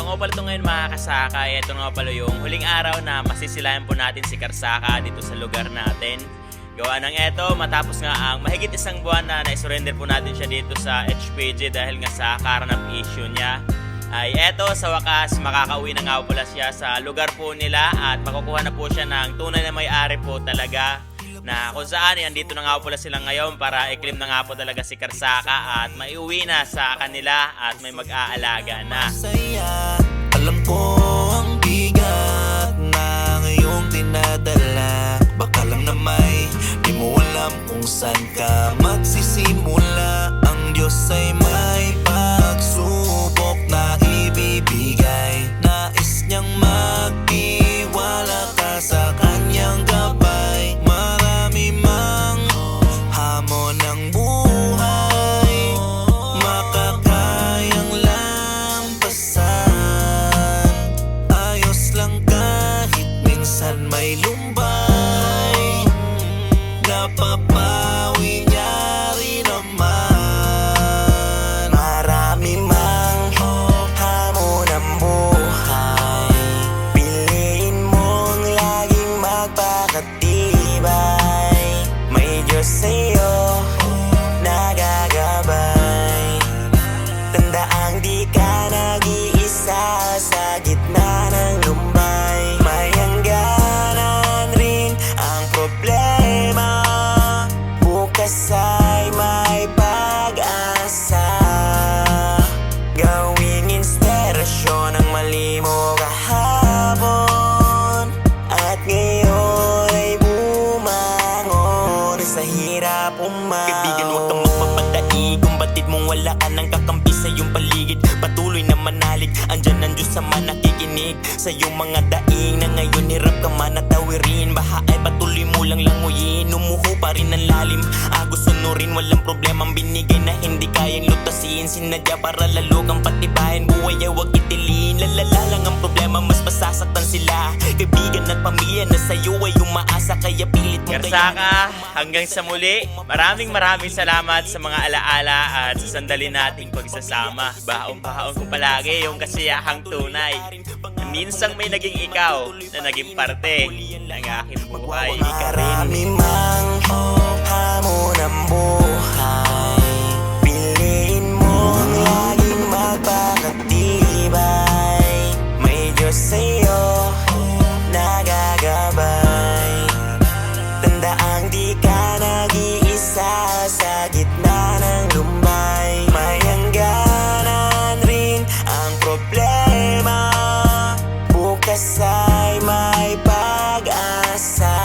nga pala ito ngayon mga kasaka. Ito nga pala yung huling araw na masisilayan po natin si Karsaka dito sa lugar natin. Gawa ng eto, matapos nga ang mahigit isang buwan na na-surrender po natin siya dito sa HPG dahil nga sa karanap issue niya. Ay eto, sa wakas makakauwi na nga pala siya sa lugar po nila at makukuha na po siya ng tunay na may-ari po talaga. Na kung saan, andito na nga pala sila ngayon para i-claim na nga po talaga si Karsaka at maiuwi na sa kanila at may mag-aalaga na. Masaya, alam ko ang bigat na ngayong tinadala. Baka lang na di mo alam kung saan ka magsisimula. Ang Diyos ay may pagsubok na ibibigay. Nais niyang magtiwala ka sa kanyang gabay. Marami mang hamon ng buhay, makakayang lampasan. Ayos lang kahit minsan may lumbay, napapawi niya rin naman. Marami mang hamon ng buhay, piliin mong laging magpakatibay. May Diyos sa'yo nagagabay. Tandaang di ka nag-iisa sa gitna ng lumbay. May hangganan rin ang problema, bukas ay may pag-asa. Gawing inspirasyon ang mali mo kahapon at ngayon ay bumangon sa hirap umahon. Kaibigan, huwag kang magpapadali kung batid mong wala ka nang kakampi sa iyong paligid. Patuloy na manalig, andyan ang Diyos sa nakikinig sa iyong mga daing na ngayon hirap ka man at tawirin. Baha ay patuloy mo lang languyin, umuho pa rin ang lalim. Agos sunurin, walang problemang binigay na hindi kayang lutasin. Sinadya para lalo kang patibayan, buhay ay huwag itilin. Lalala lang ang problema, mas masasaktan sila. Kaibigan at pamilya na sa'yo ay umaasa, kaya pilit mo Karsaka, hanggang sa muli, maraming salamat sa mga alaala at sa sandali nating pagsasama. Baon-baon ko palagi yung kasiyahang tunay. Minsang may naging ikaw na naging parte ng aking buhay. Marami mang hamon ang buhay, piliin mong laging magpakatibay. May Diyos sa'yo nagagabay. Tandaang di ka nag-iisa sa gitna ng lumbay. May hangganan rin ang problema, bukas ay may pag-asa.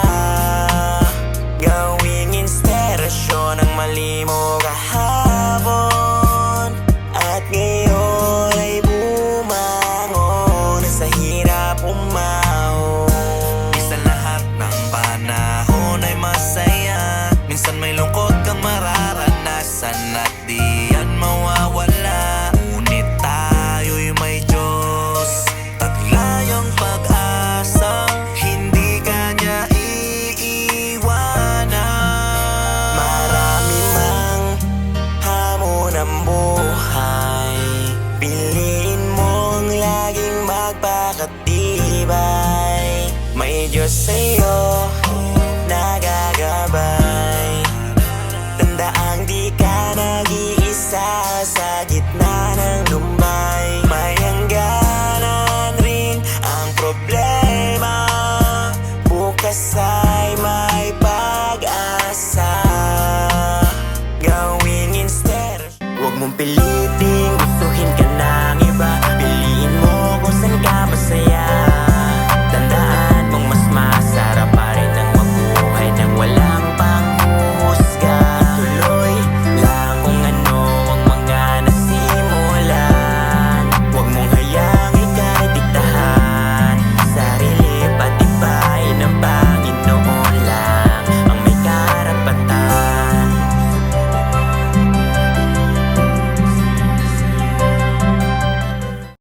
Gawing inspirasyon ang mali mo kahapon at ngayon ay bumangon sa hirap umahon. Di sa lahat ng panahon ay masaya, minsan may lungkot kang mararanasan at di yan mawawala. Ngunit tayo'y may Diyos, taglayang pag-asa, hindi ka niya iiwanan. Marami mang hamon ang buhay, piliin mong laging magpakatibay. May Diyos sa'yo nagagabay. Tandaang di ka nag-iisa sa gitna ng lumbay. May hangganan rin ang problema, bukas ay may pag-asa. Gawing inspirasyon, huwag mong piliting gustuhin ka ng